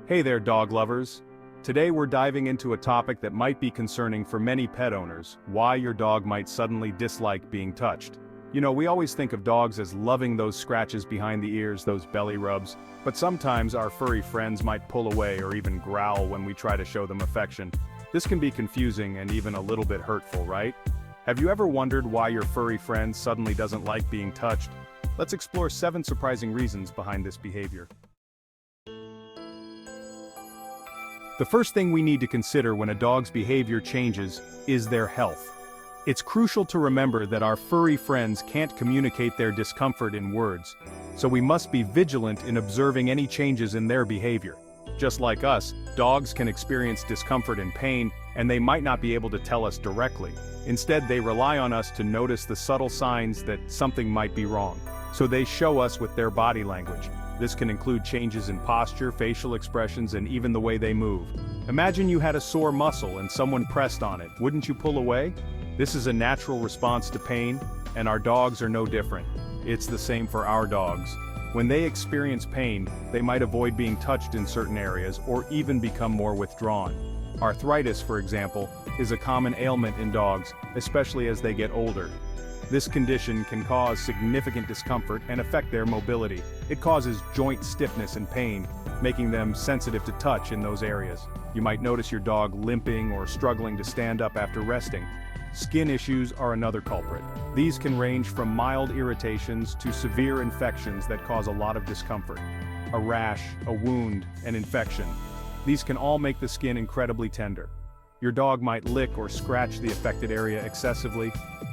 Hey there, dog lovers. Today we're diving into a topic that might be concerning for many pet owners: why your dog might suddenly dislike being touched. You know, we always think of dogs as loving those scratches behind the ears, those belly rubs, but sometimes our furry friends might pull away or even growl when we try to show them affection. This can be confusing and even a little bit hurtful, right? Have you ever wondered why your furry friend suddenly doesn't like being touched? Let's explore 7 surprising reasons behind this behavior. The first thing we need to consider when a dog's behavior changes is their health. It's crucial to remember that our furry friends can't communicate their discomfort in words, so we must be vigilant in observing any changes in their behavior. Just like us, dogs can experience discomfort and pain, and they might not be able to tell us directly. Instead, they rely on us to notice the subtle signs that something might be wrong, so they show us with their body language. This can include changes in posture, facial expressions, and even the way they move. Imagine you had a sore muscle and someone pressed on it. Wouldn't you pull away? This is a natural response to pain, and our dogs are no different. It's the same for our dogs. When they experience pain, they might avoid being touched in certain areas or even become more withdrawn. Arthritis, for example, is a common ailment in dogs, especially as they get older. This condition can cause significant discomfort and affect their mobility. It causes joint stiffness and pain, making them sensitive to touch in those areas. You might notice your dog limping or struggling to stand up after resting. Skin issues are another culprit. These can range from mild irritations to severe infections that cause a lot of discomfort. A rash, a wound, an infection. These can all make the skin incredibly tender. Your dog might lick or scratch the affected area excessively.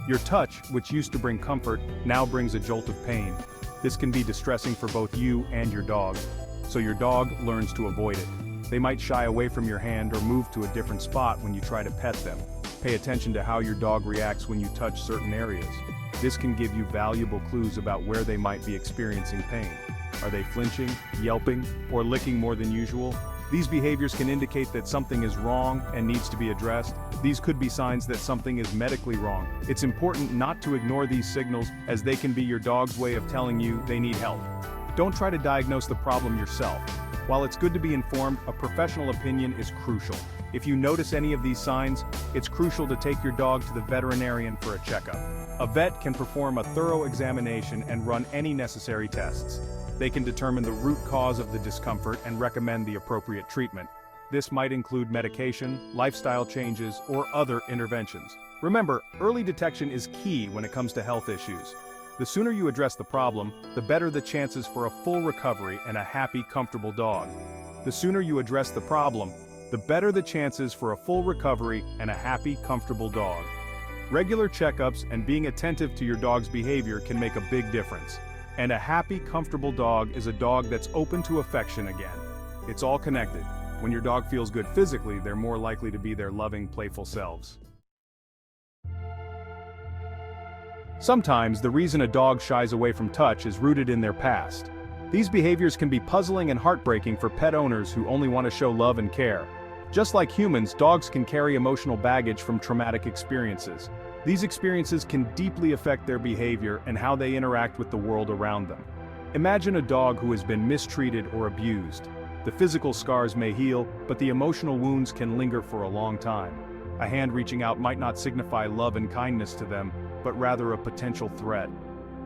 Your touch, which used to bring comfort, now brings a jolt of pain. This can be distressing for both you and your dog, so your dog learns to avoid it. They might shy away from your hand or move to a different spot when you try to pet them. Pay attention to how your dog reacts when you touch certain areas. This can give you valuable clues about where they might be experiencing pain. Are they flinching, yelping, or licking more than usual? These behaviors can indicate that something is wrong and needs to be addressed. These could be signs that something is medically wrong. It's important not to ignore these signals, as they can be your dog's way of telling you they need help. Don't try to diagnose the problem yourself. While it's good to be informed, a professional opinion is crucial. If you notice any of these signs, it's crucial to take your dog to the veterinarian for a checkup. A vet can perform a thorough examination and run any necessary tests. They can determine the root cause of the discomfort and recommend the appropriate treatment. This might include medication, lifestyle changes, or other interventions. Remember, early detection is key when it comes to health issues. The sooner you address the problem, the better the chances for a full recovery and a happy, comfortable dog. The sooner you address the problem, the better the chances for a full recovery and a happy, comfortable dog. Regular checkups and being attentive to your dog's behavior can make a big difference. And a happy, comfortable dog is a dog that's open to affection again. It's all connected. When your dog feels good physically, they're more likely to be their loving, playful selves. Sometimes the reason a dog shies away from touch is rooted in their past. These behaviors can be puzzling and heartbreaking for pet owners who only want to show love and care. Just like humans, dogs can carry emotional baggage from traumatic experiences. These experiences can deeply affect their behavior and how they interact with the world around them. Imagine a dog who has been mistreated or abused. The physical scars may heal, but the emotional wounds can linger for a long time. A hand reaching out might not signify love and kindness to them, but rather a potential threat.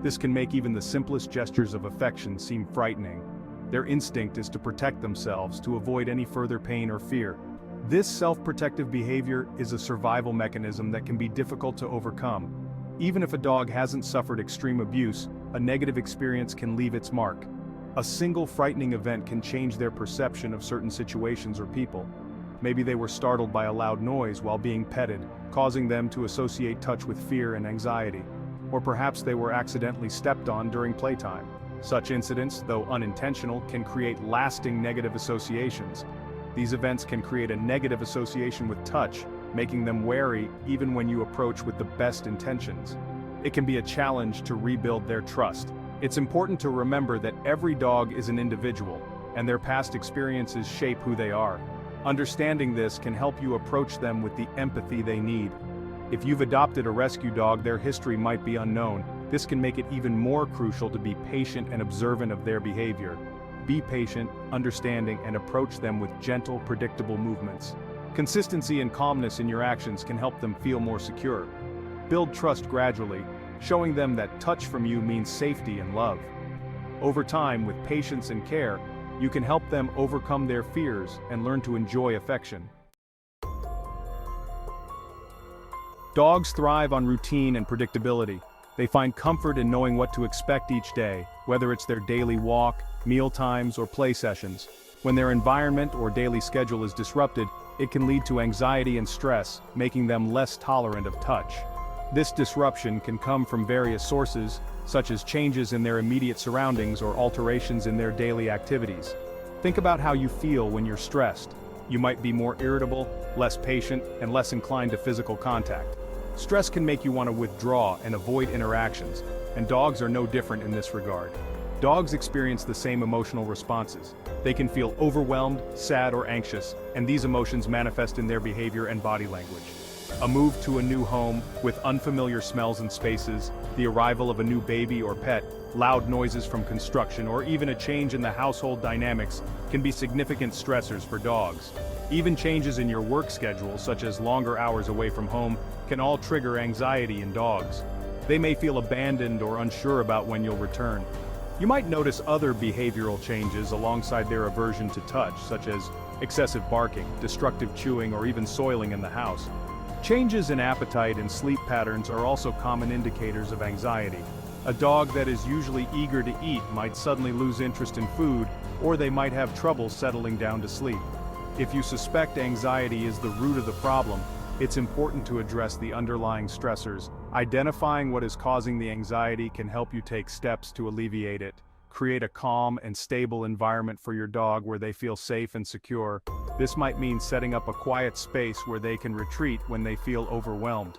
This can make even the simplest gestures of affection seem frightening. Their instinct is to protect themselves, to avoid any further pain or fear. This self-protective behavior is a survival mechanism that can be difficult to overcome. Even if a dog hasn't suffered extreme abuse, a negative experience can leave its mark. A single frightening event can change their perception of certain situations or people. Maybe they were startled by a loud noise while being petted, causing them to associate touch with fear and anxiety. Or perhaps they were accidentally stepped on during playtime. Such incidents, though unintentional, can create lasting negative associations. These events can create a negative association with touch, making them wary even when you approach with the best intentions. It can be a challenge to rebuild their trust. It's important to remember that every dog is an individual, and their past experiences shape who they are. Understanding this can help you approach them with the empathy they need. If you've adopted a rescue dog, their history might be unknown. This can make it even more crucial to be patient and observant of their behavior. Be patient, understanding, and approach them with gentle, predictable movements. Consistency and calmness in your actions can help them feel more secure. Build trust gradually, showing them that touch from you means safety and love. Over time, with patience and care, you can help them overcome their fears and learn to enjoy affection. Dogs thrive on routine and predictability. They find comfort in knowing what to expect each day, whether it's their daily walk, meal times, or play sessions. When their environment or daily schedule is disrupted, it can lead to anxiety and stress, making them less tolerant of touch. This disruption can come from various sources, such as changes in their immediate surroundings or alterations in their daily activities. Think about how you feel when you're stressed. You might be more irritable, less patient, and less inclined to physical contact. Stress can make you want to withdraw and avoid interactions, and dogs are no different in this regard. Dogs experience the same emotional responses. They can feel overwhelmed, sad, or anxious, and these emotions manifest in their behavior and body language. A move to a new home, with unfamiliar smells and spaces, the arrival of a new baby or pet, loud noises from construction, or even a change in the household dynamics can be significant stressors for dogs. Even changes in your work schedule, such as longer hours away from home, can all trigger anxiety in dogs. They may feel abandoned or unsure about when you'll return. You might notice other behavioral changes alongside their aversion to touch, such as excessive barking, destructive chewing, or even soiling in the house. Changes in appetite and sleep patterns are also common indicators of anxiety. A dog that is usually eager to eat might suddenly lose interest in food, or they might have trouble settling down to sleep. If you suspect anxiety is the root of the problem, it's important to address the underlying stressors. Identifying what is causing the anxiety can help you take steps to alleviate it. Create a calm and stable environment for your dog where they feel safe and secure. This might mean setting up a quiet space where they can retreat when they feel overwhelmed.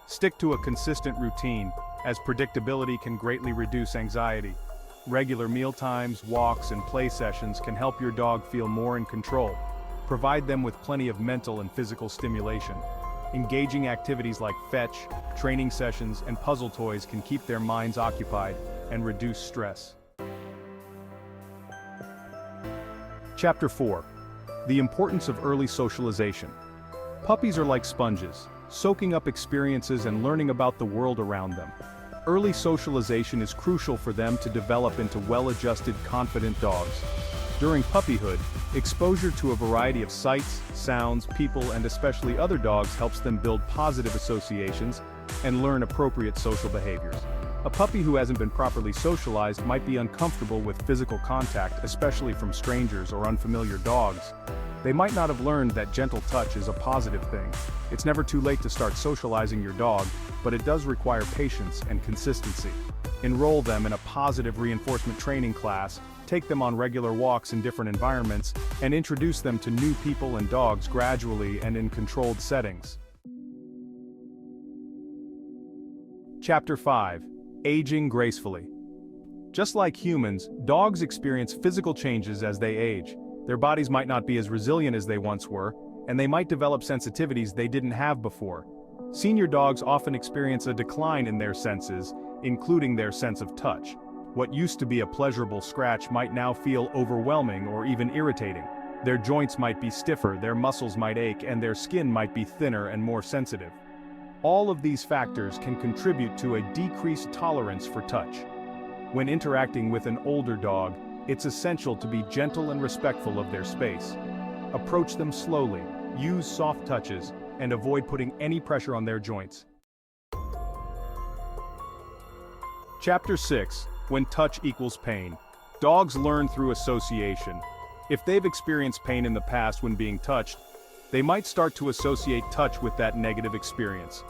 Stick to a consistent routine, as predictability can greatly reduce anxiety. Regular meal times, walks, and play sessions can help your dog feel more in control. Provide them with plenty of mental and physical stimulation. Engaging activities like fetch, training sessions, and puzzle toys can keep their minds occupied and reduce stress. Chapter 4. The importance of early socialization. Puppies are like sponges, soaking up experiences and learning about the world around them. Early socialization is crucial for them to develop into well-adjusted, confident dogs. During puppyhood, exposure to a variety of sights, sounds, people, and especially other dogs helps them build positive associations and learn appropriate social behaviors. A puppy who hasn't been properly socialized might be uncomfortable with physical contact, especially from strangers or unfamiliar dogs. They might not have learned that gentle touch is a positive thing. It's never too late to start socializing your dog, but it does require patience and consistency. Enroll them in a positive reinforcement training class, take them on regular walks in different environments, and introduce them to new people and dogs gradually and in controlled settings. Chapter 5. Aging gracefully. Just like humans, dogs experience physical changes as they age. Their bodies might not be as resilient as they once were, and they might develop sensitivities they didn't have before. Senior dogs often experience a decline in their senses, including their sense of touch. What used to be a pleasurable scratch might now feel overwhelming or even irritating. Their joints might be stiffer, their muscles might ache, and their skin might be thinner and more sensitive. All of these factors can contribute to a decreased tolerance for touch. When interacting with an older dog, it's essential to be gentle and respectful of their space. Approach them slowly, use soft touches, and avoid putting any pressure on their joints. Chapter 6. When touch equals pain. Dogs learn through association. If they've experienced pain in the past when being touched, they might start to associate touch with that negative experience.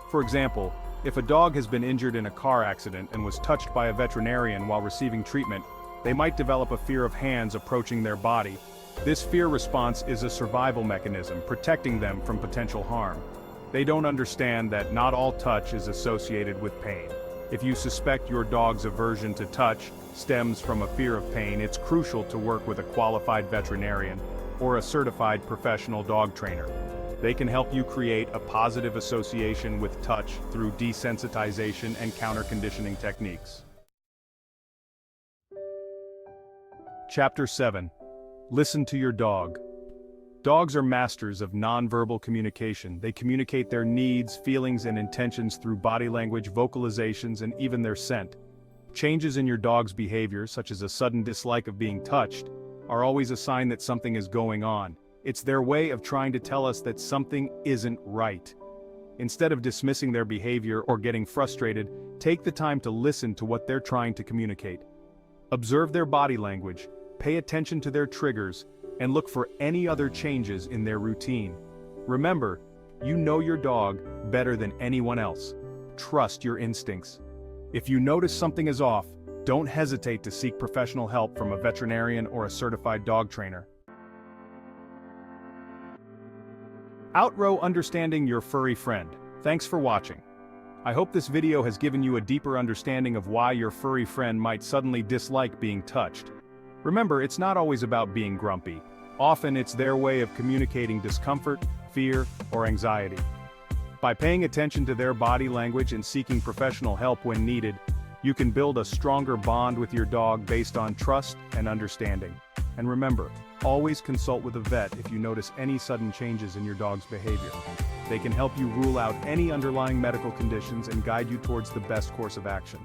For example, if a dog has been injured in a car accident and was touched by a veterinarian while receiving treatment, they might develop a fear of hands approaching their body. This fear response is a survival mechanism, protecting them from potential harm. They don't understand that not all touch is associated with pain. If you suspect your dog's aversion to touch stems from a fear of pain, it's crucial to work with a qualified veterinarian or a certified professional dog trainer. They can help you create a positive association with touch through desensitization and counter-conditioning techniques. Chapter 7. Listen to your dog. Dogs are masters of nonverbal communication. They communicate their needs, feelings, and intentions through body language, vocalizations, and even their scent. Changes in your dog's behavior, such as a sudden dislike of being touched, are always a sign that something is going on. It's their way of trying to tell us that something isn't right. Instead of dismissing their behavior or getting frustrated, take the time to listen to what they're trying to communicate. Observe their body language, pay attention to their triggers, and look for any other changes in their routine. Remember, you know your dog better than anyone else. Trust your instincts. If you notice something is off, don't hesitate to seek professional help from a veterinarian or a certified dog trainer. Outrow understanding your furry friend. Thanks for watching. I hope this video has given you a deeper understanding of why your furry friend might suddenly dislike being touched. Remember, it's not always about being grumpy. Often it's their way of communicating discomfort, fear, or anxiety. By paying attention to their body language and seeking professional help when needed, you can build a stronger bond with your dog based on trust and understanding. And remember, always consult with a vet if you notice any sudden changes in your dog's behavior. They can help you rule out any underlying medical conditions and guide you towards the best course of action.